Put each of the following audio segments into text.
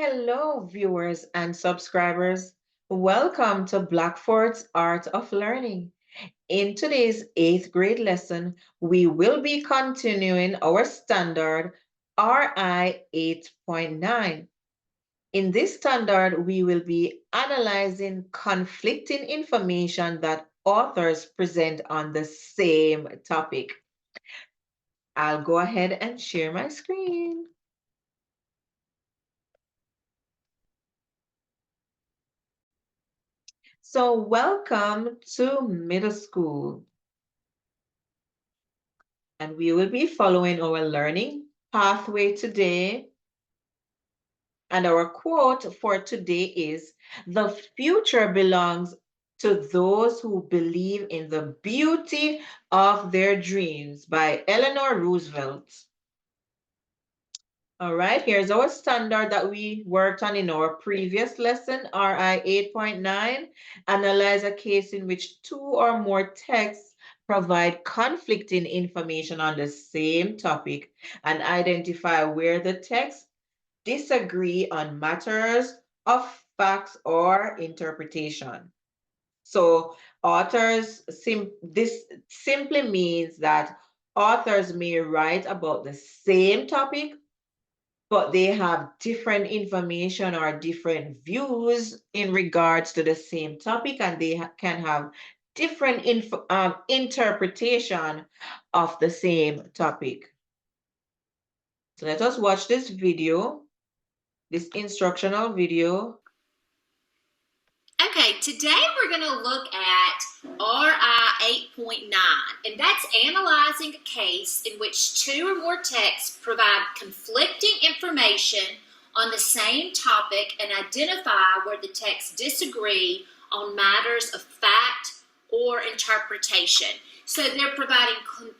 Hello, viewers and subscribers. Welcome to Blackford's Art of Learning. In today's eighth grade lesson, we will be continuing our standard RI 8.9. In this standard, we will be analyzing conflicting information that authors present on the same topic. I'll go ahead and share my screen. So welcome to middle school. And we will be following our learning pathway today. And our quote for today is, "The future belongs to those who believe in the beauty of their dreams," by Eleanor Roosevelt. All right, here's our standard that we worked on in our previous lesson, RI 8.9. Analyze a case in which two or more texts provide conflicting information on the same topic and identify where the texts disagree on matters of facts or interpretation. So this simply means that authors may write about the same topic, but they have different information or different views in regards to the same topic, and they can have different interpretation of the same topic. So let us watch this video, this instructional video. Okay, today we're going to look at RI 8.9, and that's analyzing a case in which two or more texts provide conflicting information on the same topic and identify where the texts disagree on matters of fact or interpretation. So they're providing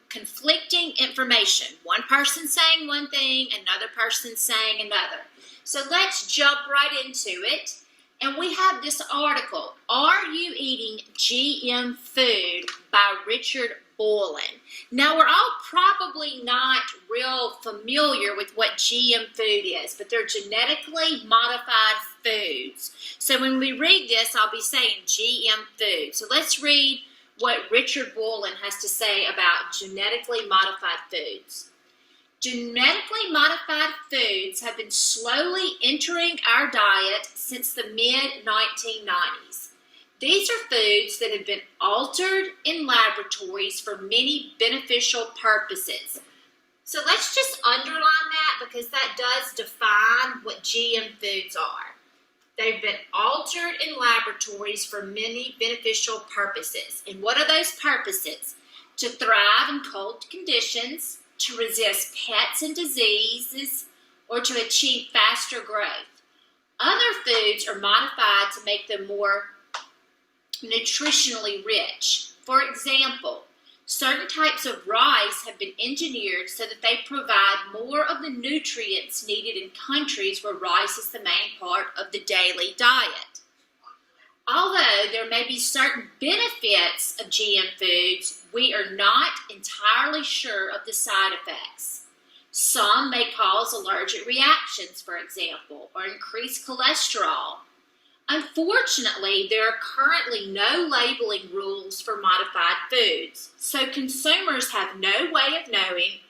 conflicting information. One person saying one thing, another person saying another. So let's jump right into it. And we have this article, "Are You Eating GM Food?" by Richard Boylan. Now, we're all probably not real familiar with what GM food is, but they're genetically modified foods. So when we read this, I'll be saying GM food. So let's read what Richard Boylan has to say about genetically modified foods. Genetically modified foods have been slowly entering our diet since the mid-1990s. These are foods that have been altered in laboratories for many beneficial purposes. So let's just underline that because that does define what GM foods are. They've been altered in laboratories for many beneficial purposes. And what are those purposes? To thrive in cold conditions, to resist pests and diseases, or to achieve faster growth. Other foods are modified to make them more nutritionally rich. For example, certain types of rice have been engineered so that they provide more of the nutrients needed in countries where rice is the main part of the daily diet. Although there may be certain benefits of GM foods, we are not entirely sure of the side effects. Some may cause allergic reactions, for example, or increase cholesterol. Unfortunately, there are currently no labeling rules for modified foods, so consumers have no way of knowing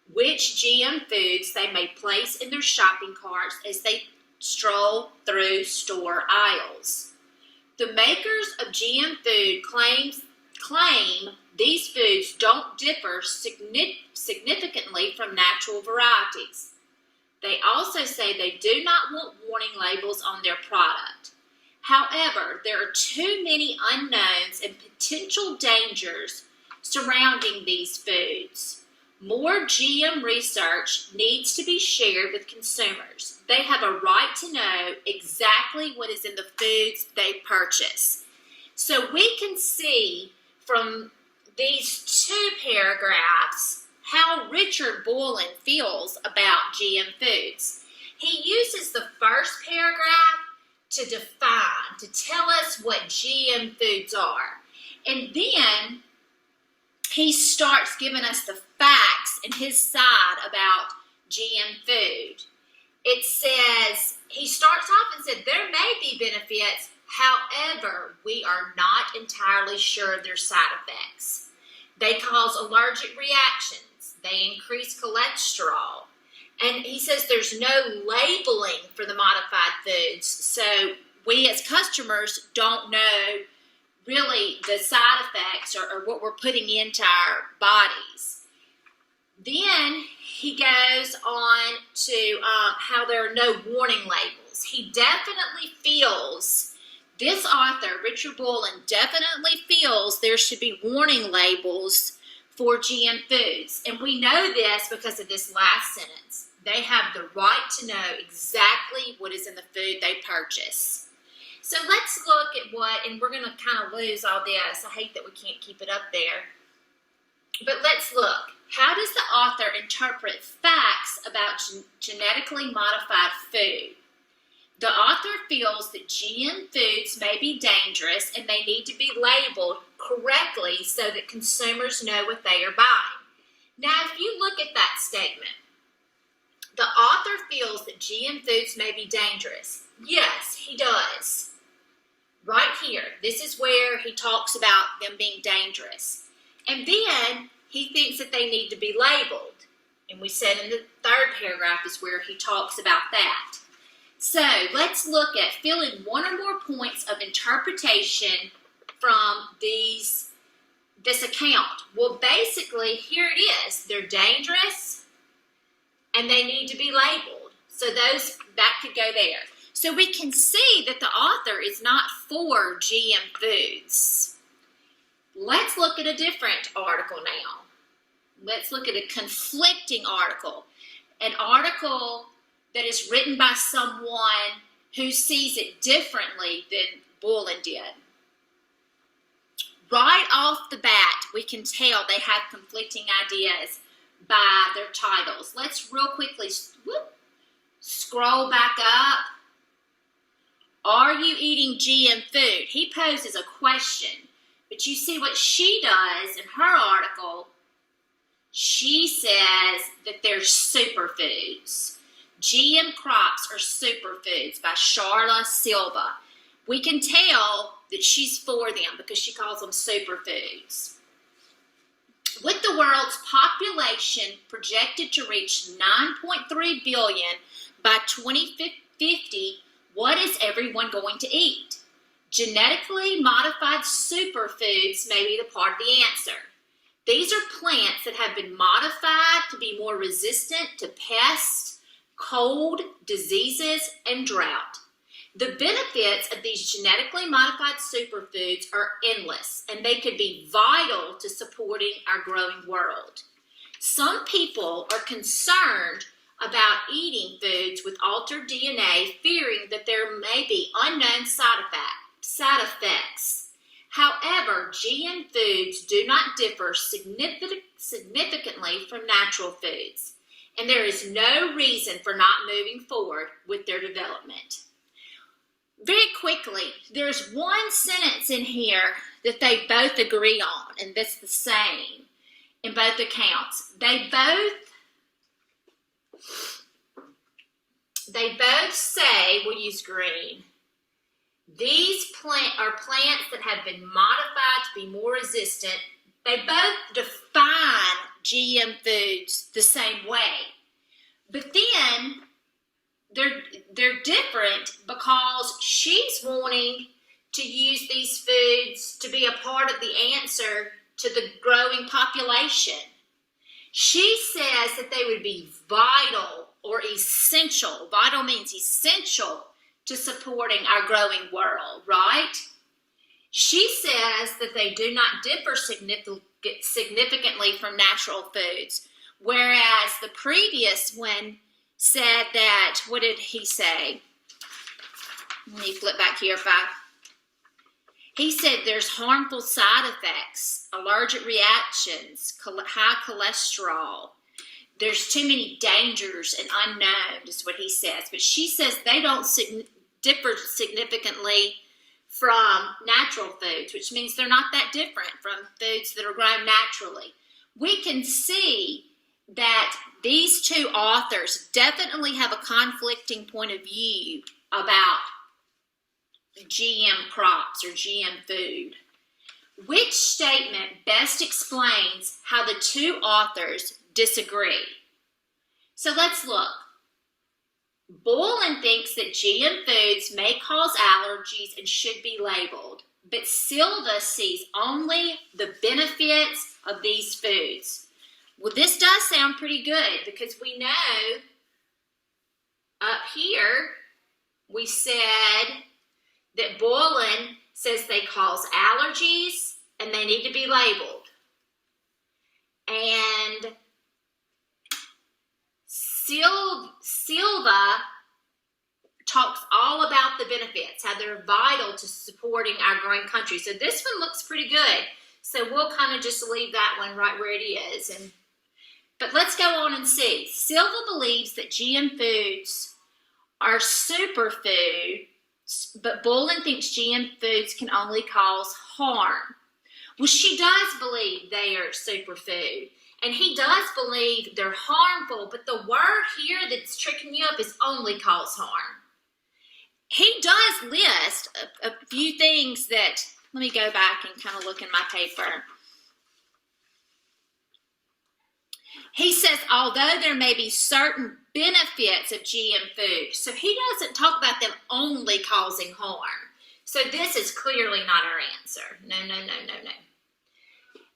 which GM foods they may place in their shopping carts as they stroll through store aisles. The makers of GM food claim these foods don't differ significantly from natural varieties. They also say they do not want warning labels on their product. However, there are too many unknowns and potential dangers surrounding these foods. More GM research needs to be shared with consumers. They have a right to know exactly what is in the foods they purchase. So we can see from these two paragraphs how Richard Boylan feels about GM foods. He uses the first paragraph to define, to tell us what GM foods are. And then he starts giving us the facts and his side about GM food. It says he starts off and said there may be benefits, however, we are not entirely sure of their side effects. They cause allergic reactions. They increase cholesterol. And he says there's no labeling for the modified foods, so we as customers don't know really the side effects or what we're putting into our bodies. Then he goes on to how there are no warning labels. He definitely feels, this author, Richard Bullen, definitely feels there should be warning labels for GM foods. And we know this because of this last sentence. They have the right to know exactly what is in the food they purchase. So let's look at what, and we're going to kind of lose all this. I hate that we can't keep it up there. But let's look. How does the author interpret facts about genetically modified food? The author feels that GM foods may be dangerous and they need to be labeled correctly so that consumers know what they are buying. Now, if you look at that statement, the author feels that GM foods may be dangerous. Yes, he does. Right here, this is where he talks about them being dangerous. And then he thinks that they need to be labeled. And we said in the third paragraph is where he talks about that. So let's look at filling one or more points of interpretation from this account. Well, basically, here it is. They're dangerous and they need to be labeled. So that could go there. So we can see that the author is not for GM foods. Let's look at a different article now. Let's look at a conflicting article. An article that is written by someone who sees it differently than Bullen did. Right off the bat, we can tell they have conflicting ideas by their titles. Let's real quickly scroll back up. Are you eating GM food? He poses a question, but you see what she does in her article. She says that they're superfoods. GM crops are superfoods by Sharla Silva. We can tell that she's for them because she calls them superfoods. With the world's population projected to reach 9.3 billion by 2050, what is everyone going to eat? Genetically modified superfoods may be the part of the answer. These are plants that have been modified to be more resistant to pests, cold, diseases, and drought. The benefits of these genetically modified superfoods are endless, and they could be vital to supporting our growing world. Some people are concerned about eating foods with altered DNA, fearing that there may be unknown side effects. However, GM foods do not differ significantly from natural foods, and there is no reason for not moving forward with their development. Very quickly, there's one sentence in here that they both agree on, and that's the same in both accounts. They both say, we'll use green, these are plants that have been modified to be more resistant. They both define GM foods the same way. But then they're different because she's wanting to use these foods to be a part of the answer to the growing population. She says that they would be vital or essential. Vital means essential to supporting our growing world, right? She says that they do not differ significantly from natural foods, whereas the previous one said that, what did he say? Let me flip back here. He said there's harmful side effects, allergic reactions, high cholesterol. There's too many dangers and unknowns, is what he says. But she says they don't differ significantly from natural foods, which means they're not that different from foods that are grown naturally. We can see that these two authors definitely have a conflicting point of view about GM crops or GM food. Which statement best explains how the two authors disagree? So let's look. Boylan thinks that GM foods may cause allergies and should be labeled, but Silva sees only the benefits of these foods. Well, this does sound pretty good because we know up here we said that Boylan says they cause allergies and they need to be labeled. And Silva talks all about the benefits, how they're vital to supporting our growing country. So this one looks pretty good. So we'll kind of just leave that one right where it is. But let's go on and see. Silva believes that GM foods are superfood, but Boylan thinks GM foods can only cause harm. Well, she does believe they are superfood, and he does believe they're harmful, but the word here that's tricking you up is only cause harm. He does list a few things that, let me go back and kind of look in my paper. He says, although there may be certain benefits of GM food, so he doesn't talk about them only causing harm. So this is clearly not our answer. No.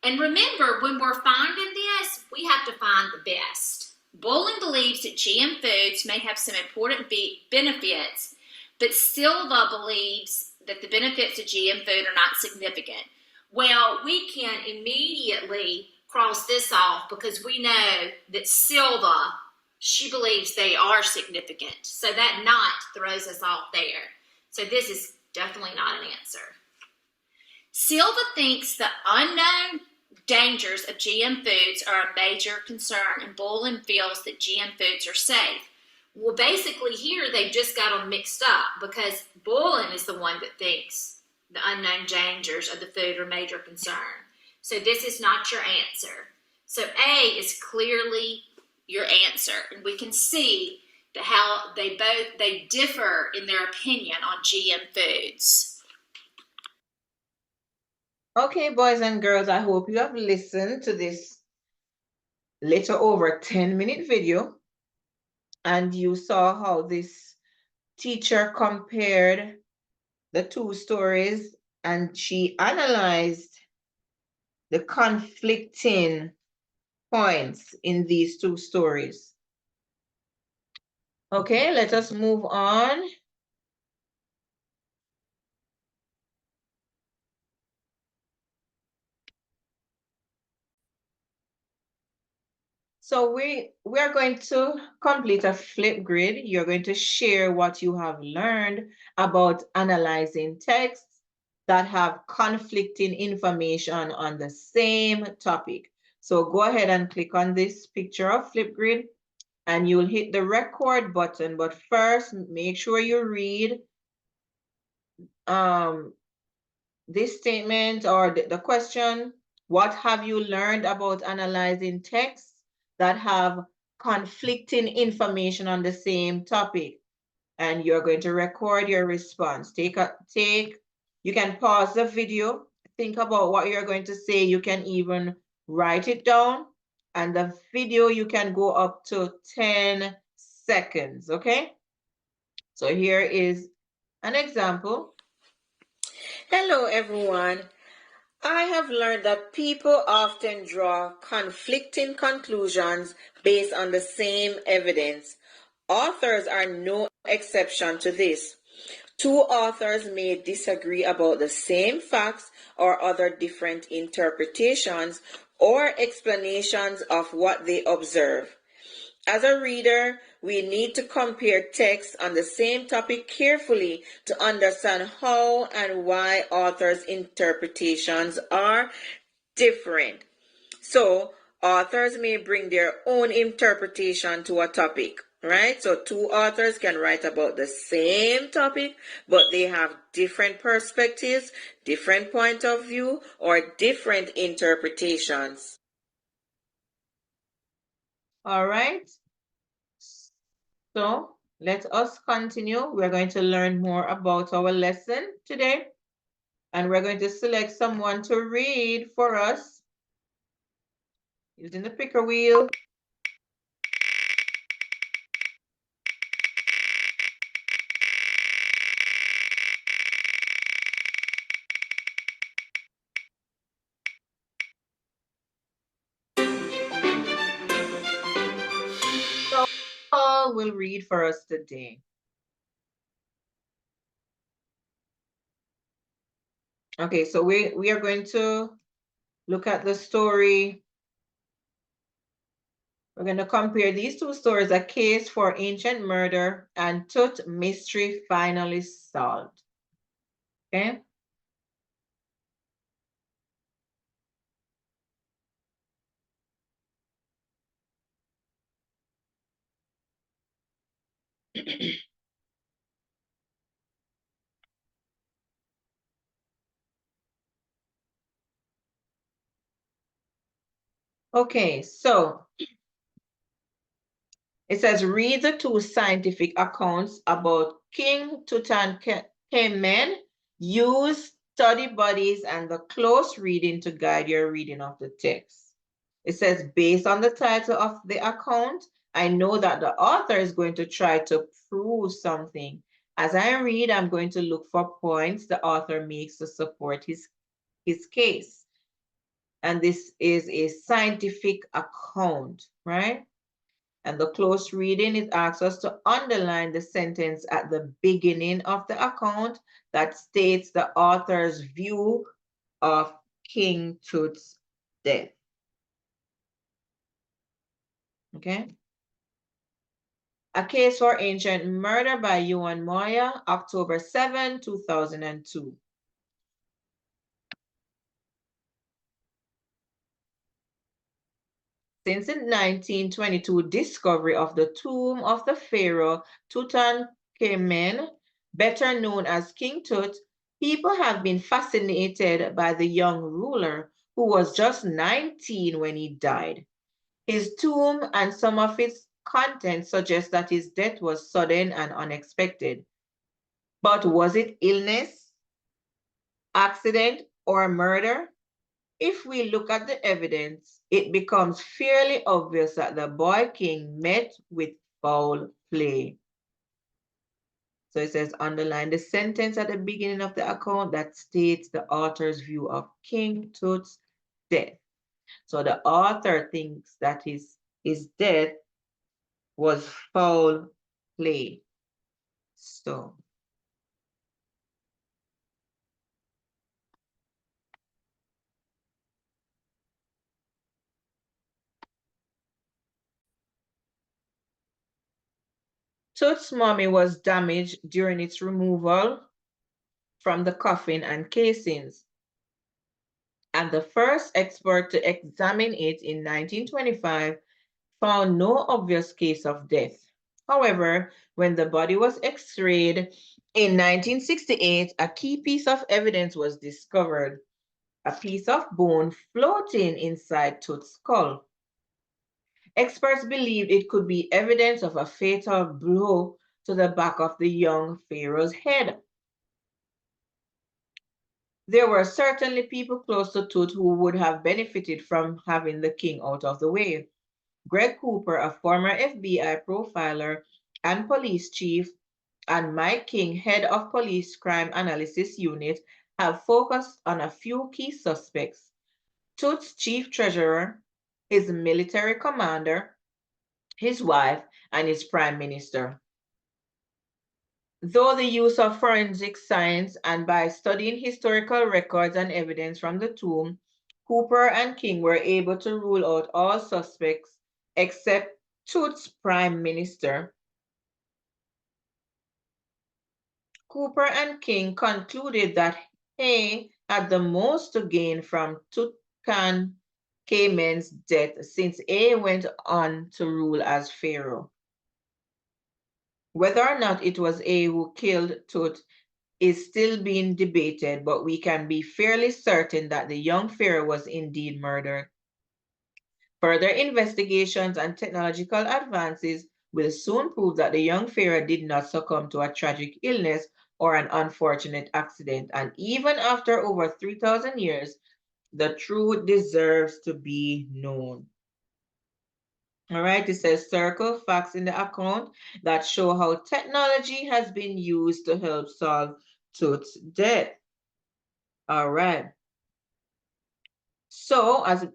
And remember, when we're finding this, we have to find the best. Boylan believes that GM foods may have some important benefits, but Silva believes that the benefits of GM food are not significant. Well, we can immediately cross this off because we know that Silva, she believes they are significant. So that not throws us off there. So this is definitely not an answer. Silva thinks the unknown dangers of GM foods are a major concern, and Boylan feels that GM foods are safe. Well, basically here they've just got them mixed up because Boylan is the one that thinks the unknown dangers of the food are a major concern. So this is not your answer. So A is clearly your answer, and we can see how they differ in their opinion on GM foods. Okay, boys and girls, I hope you have listened to this little over 10-minute video and you saw how this teacher compared the two stories and she analyzed the conflicting points in these two stories. Okay, let us move on. So we are going to complete a Flipgrid. You're going to share what you have learned about analyzing texts that have conflicting information on the same topic. So go ahead and click on this picture of Flipgrid and you'll hit the record button. But first, make sure you read this statement or the question, what have you learned about analyzing texts that have conflicting information on the same topic? And you're going to record your response. You can pause the video, think about what you're going to say. You can even write it down. And the video, you can go up to 10 seconds, okay? So here is an example. Hello, everyone. I have learned that people often draw conflicting conclusions based on the same evidence. Authors are no exception to this. Two authors may disagree about the same facts or other different interpretations or explanations of what they observe. As a reader, we need to compare texts on the same topic carefully to understand how and why authors' interpretations are different. So, authors may bring their own interpretation to a topic, right? So, two authors can write about the same topic, but they have different perspectives, different point of view, or different interpretations. All right. So let us continue. We're going to learn more about our lesson today. And we're going to select someone to read for us using the picker wheel. So Paul will read for us today. Okay, so we are going to look at the story. We're going to compare these two stories, A Case for Ancient Murder and Tut Mystery Finally Solved. Okay. Okay, so it says, read the two scientific accounts about King Tutankhamen. Use study buddies and the close reading to guide your reading of the text. It says, based on the title of the account, I know that the author is going to try to prove something. As I read, I'm going to look for points the author makes to support his case. And this is a scientific account, right? And the close reading, it asks us to underline the sentence at the beginning of the account that states the author's view of King Tut's death. Okay. A Case for Ancient Murder by Yuan Moya, October 7, 2002. Since the 1922 discovery of the tomb of the pharaoh Tutankhamen, better known as King Tut, people have been fascinated by the young ruler who was just 19 when he died. His tomb and some of its contents suggest that his death was sudden and unexpected. But was it illness, accident, or murder? If we look at the evidence, it becomes fairly obvious that the boy king met with foul play. So it says, underline the sentence at the beginning of the account that states the author's view of King Tut's death. So the author thinks that his death was foul play. So Tut's mummy was damaged during its removal from the coffin and casings. And the first expert to examine it in 1925 found no obvious case of death. However, when the body was x-rayed in 1968, a key piece of evidence was discovered, a piece of bone floating inside Tut's skull. Experts believed it could be evidence of a fatal blow to the back of the young pharaoh's head. There were certainly people close to Tut who would have benefited from having the king out of the way. Greg Cooper, a former FBI profiler and police chief, and Mike King, head of police crime analysis unit, have focused on a few key suspects: Tut's chief treasurer, his military commander, his wife, and his prime minister. Though the use of forensic science and by studying historical records and evidence from the tomb, Cooper and King were able to rule out all suspects except Tut's prime minister. Cooper and King concluded that he had the most to gain from Tutankhamun's death since he went on to rule as pharaoh. Whether or not it was he who killed Tut is still being debated, but we can be fairly certain that the young pharaoh was indeed murdered. Further investigations and technological advances will soon prove that the young pharaoh did not succumb to a tragic illness or an unfortunate accident. And even after over 3,000 years, the truth deserves to be known. All right, it says circle facts in the account that show how technology has been used to help solve Tut's death. All right. So as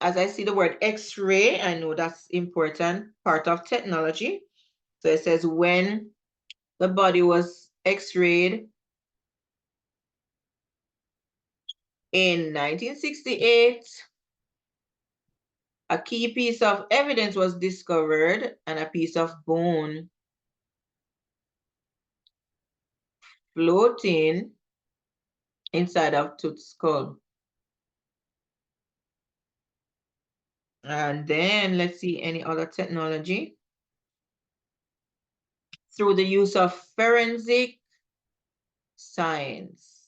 I see the word X-ray, I know that's important part of technology. So it says when the body was X-rayed in 1968, a key piece of evidence was discovered and a piece of bone floating inside of Tut's skull. And then let's see any other technology. Through the use of forensic science.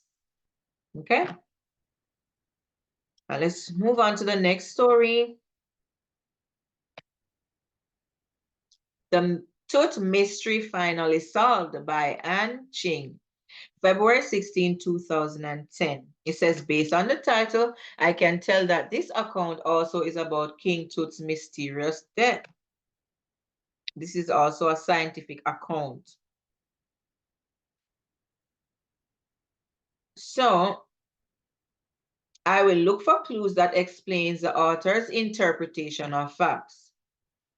Okay. Now let's move on to the next story. The Tut mystery finally solved by Anne Ching, February 16, 2010. It says, based on the title, I can tell that this account also is about King Tut's mysterious death. This is also a scientific account. So I will look for clues that explains the author's interpretation of facts.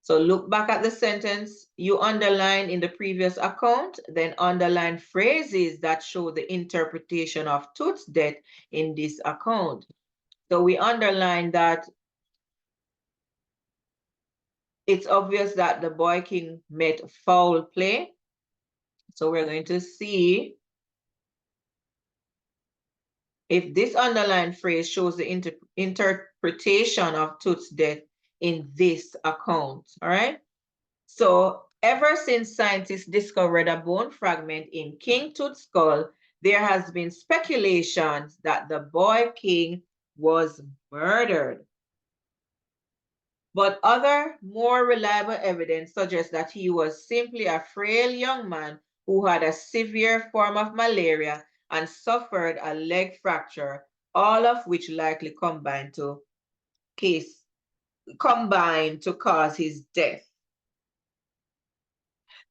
So look back at the sentence you underlined in the previous account, then underline phrases that show the interpretation of Tut's death in this account. So we underline that it's obvious that the boy king met foul play. So we're going to see if this underlined phrase shows the interpretation of Tut's death in this account, all right? So ever since scientists discovered a bone fragment in King Tut's skull, there has been speculations that the boy king was murdered. But other, more reliable evidence suggests that he was simply a frail young man who had a severe form of malaria and suffered a leg fracture, all of which likely combined to cause his death.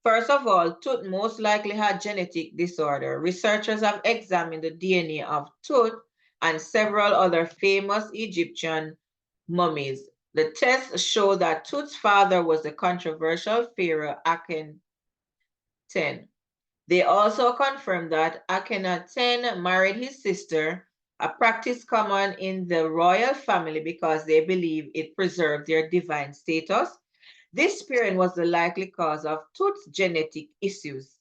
First of all, Tut most likely had genetic disorder. Researchers have examined the DNA of Tut and several other famous Egyptian mummies. The tests show that Tut's father was the controversial pharaoh Akhenaten. They also confirmed that Akhenaten married his sister, a practice common in the royal family because they believe it preserved their divine status. This pairing was the likely cause of Tut's genetic issues.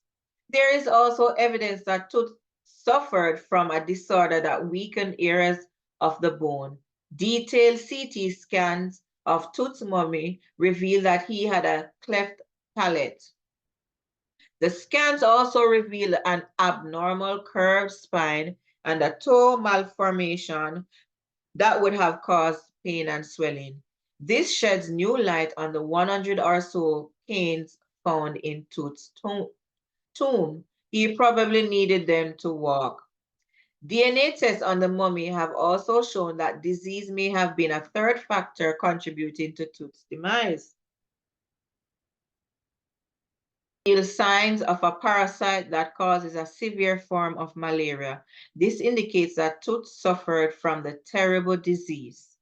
There is also evidence that Tut suffered from a disorder that weakened areas of the bone. Detailed CT scans of Tut's mummy reveal that he had a cleft palate. The scans also reveal an abnormal curved spine and a toe malformation that would have caused pain and swelling. This sheds new light on the 100 or so canes found in Tut's tomb. He probably needed them to walk. DNA tests on the mummy have also shown that disease may have been a third factor contributing to Tut's demise. Signs of a parasite that causes a severe form of malaria. This indicates that Tut suffered from the terrible disease.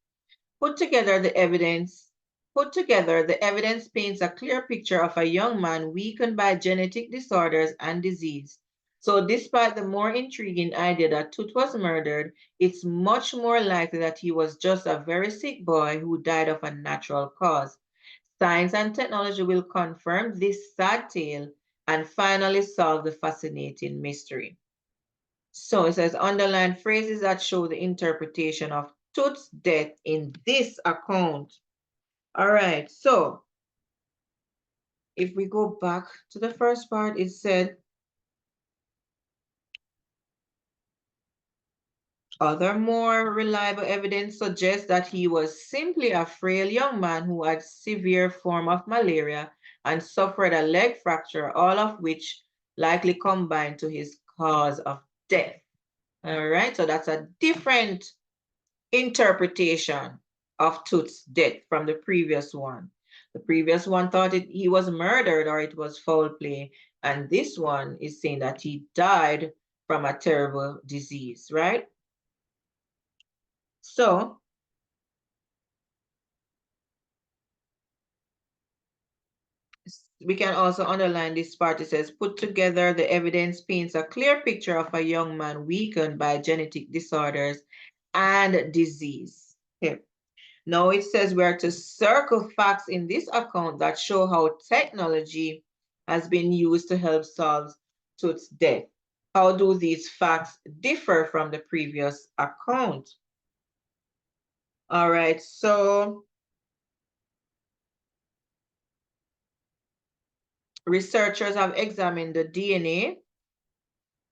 Put together, the evidence paints a clear picture of a young man weakened by genetic disorders and disease. So despite the more intriguing idea that Tut was murdered, it's much more likely that he was just a very sick boy who died of a natural cause. Science and technology will confirm this sad tale and finally solve the fascinating mystery. So it says underline phrases that show the interpretation of Tut's death in this account. All right, so if we go back to the first part, it said, Other more reliable evidence suggests that he was simply a frail young man who had severe form of malaria and suffered a leg fracture, all of which likely combined to his cause of death. All right, so that's a different interpretation of Tut's death from the previous one. The previous one thought he was murdered or it was foul play, and this one is saying that he died from a terrible disease, right? So we can also underline this part. It says, put together, the evidence paints a clear picture of a young man weakened by genetic disorders and disease. Okay. Now it says we are to circle facts in this account that show how technology has been used to help solve Tut's death. How do these facts differ from the previous account? All right, so researchers have examined the DNA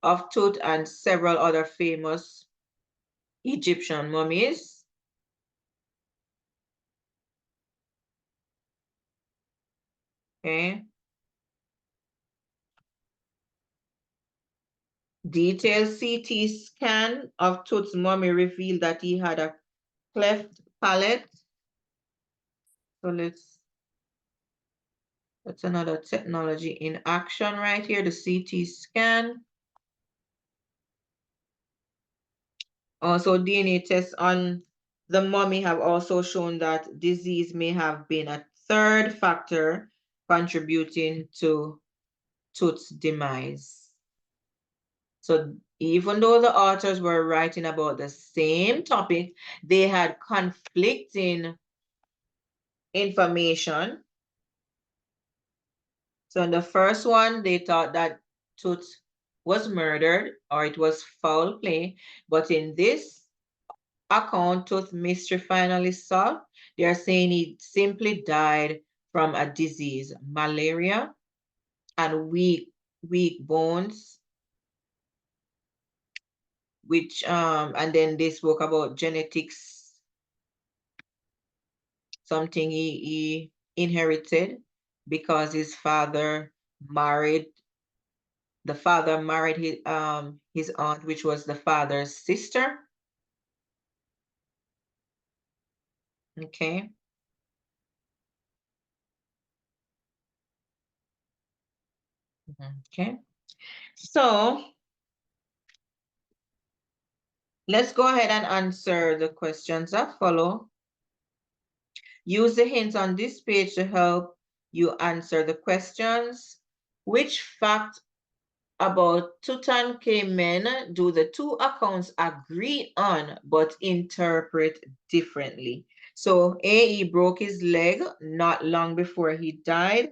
of Tut and several other famous Egyptian mummies. Okay. Detailed CT scan of Tut's mummy revealed that he had a cleft palate. So that's another technology in action right here, the CT scan. Also, DNA tests on the mummy have also shown that disease may have been a third factor contributing to Tut's demise. So even though the authors were writing about the same topic, they had conflicting information. So in the first one, they thought that Tut was murdered or it was foul play. But in this account, Tut mystery finally solved. They are saying he simply died from a disease, malaria, and weak bones, which and then they spoke about genetics, something he inherited because his father married his aunt, which was the father's sister. Okay. Okay. So let's go ahead and answer the questions that follow. Use the hints on this page to help you answer the questions. Which fact about Tutankhamen do the two accounts agree on but interpret differently? So A, he broke his leg not long before he died.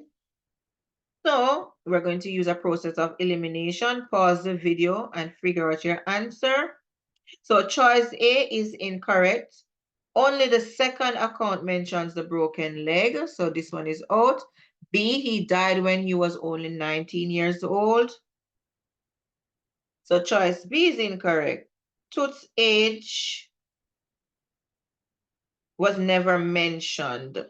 So we're going to use a process of elimination. Pause the video and figure out your answer. So choice A is incorrect. Only the second account mentions the broken leg. So this one is out. B, he died when he was only 19 years old. So choice B is incorrect. Tut's age was never mentioned.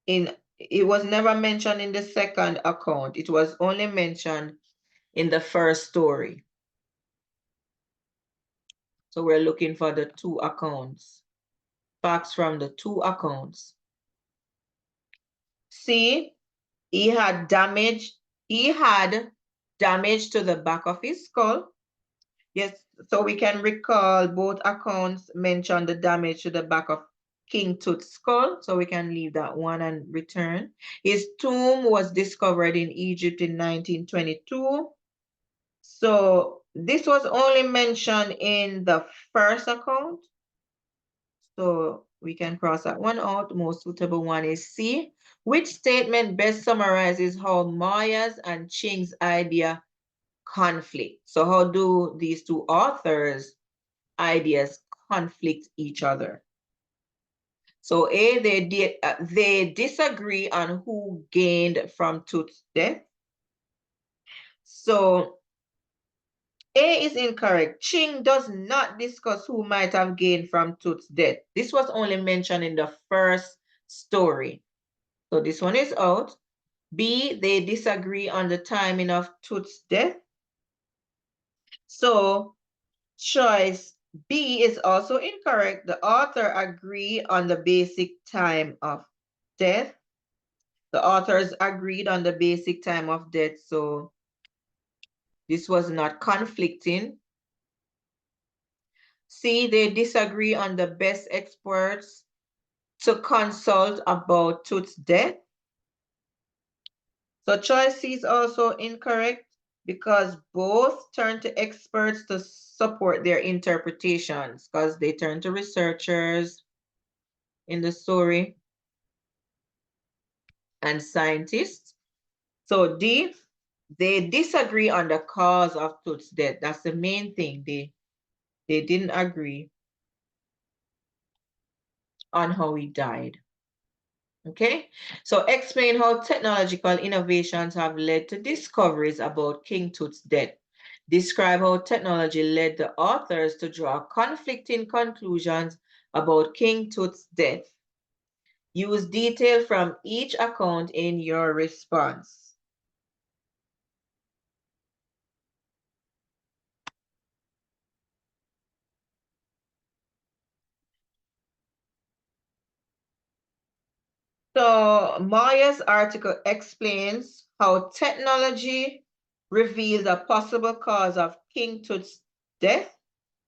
It was never mentioned in the second account. It was only mentioned in the first story. So we're looking for the two accounts. Facts from the two accounts. C, he had damage to the back of his skull. Yes, so we can recall both accounts mention the damage to the back of King Tut's skull, so we can leave that one and return. His tomb was discovered in Egypt in 1922. So this was only mentioned in the first account. So we can cross that one out. The most suitable one is C. Which statement best summarizes how Maya's and Ching's idea conflict? So how do these two authors' ideas conflict each other? So A, they disagree on who gained from Tut's death. So A is incorrect. Ching does not discuss who might have gained from Tut's death. This was only mentioned in the first story. So this one is out. B, they disagree on the timing of Tut's death. So choice B is also incorrect. The author agree on the basic time of death. The authors agreed on the basic time of death, so this was not conflicting. C, they disagree on the best experts to consult about Tut's death. So choice C is also incorrect because both turn to experts to support their interpretations, because they turn to researchers in the story and scientists. So D, they disagree on the cause of Tut's death. That's the main thing. They didn't agree on how he died. Okay, so explain how technological innovations have led to discoveries about King Tut's death. Describe how technology led the authors to draw conflicting conclusions about King Tut's death. Use detail from each account in your response. So Maya's article explains how technology reveals a possible cause of King Tut's death.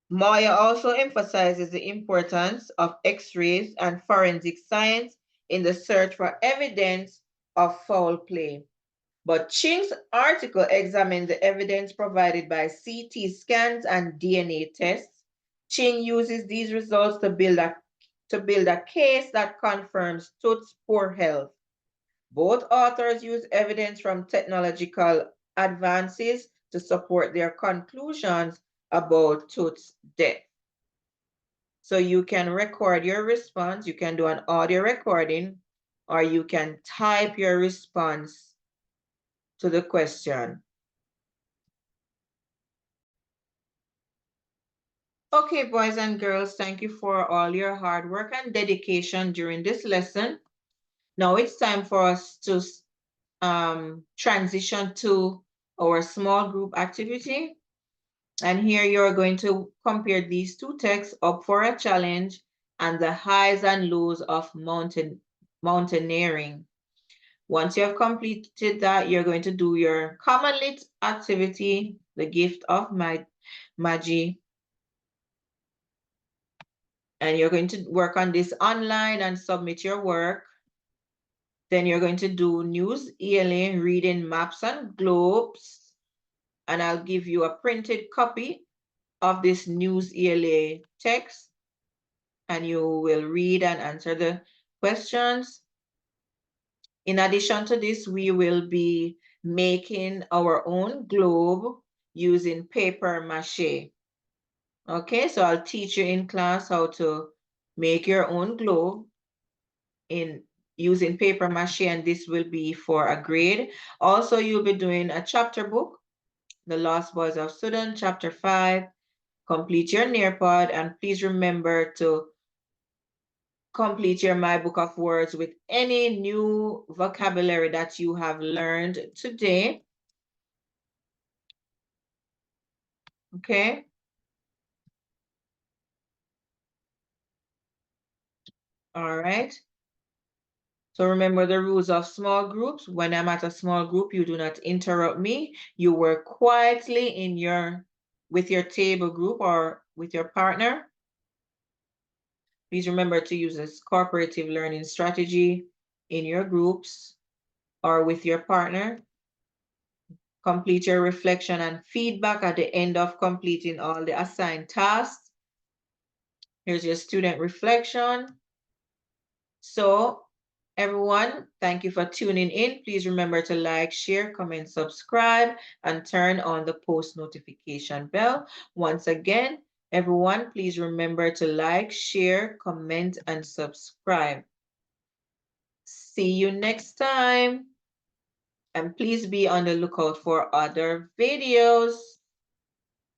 Maya also emphasizes the importance of X-rays and forensic science in the search for evidence of foul play. But Ching's article examines the evidence provided by CT scans and DNA tests. Ching uses these results to build a case that confirms Tut's poor health. Both authors use evidence from technological advances to support their conclusions about Tut's death. So you can record your response, you can do an audio recording, or you can type your response to the question. Okay, boys and girls, thank you for all your hard work and dedication during this lesson. Now it's time for us to transition to our small group activity. And here you're going to compare these two texts up for a challenge and the highs and lows of mountaineering. Once you have completed that, you're going to do your common lit activity, the gift of Magi. And you're going to work on this online and submit your work. Then you're going to do news ELA, reading maps and globes. And I'll give you a printed copy of this news ELA text. And you will read and answer the questions. In addition to this, we will be making our own globe using paper mache. Okay, so I'll teach you in class how to make your own globe in using paper mache, and this will be for a grade. Also, you'll be doing a chapter book, The Lost Boys of Sudan, chapter 5. Complete your Nearpod, and please remember to complete your My Book of Words with any new vocabulary that you have learned today. Okay. All right. So remember the rules of small groups. When I'm at a small group, you do not interrupt me. You work quietly with your table group or with your partner. Please remember to use this cooperative learning strategy in your groups or with your partner. Complete your reflection and feedback at the end of completing all the assigned tasks. Here's your student reflection. So everyone, thank you for tuning in. Please remember to like, share, comment, subscribe, and turn on the post notification bell. Once again, everyone, please remember to like, share, comment, and subscribe. See you next time. And please be on the lookout for other videos.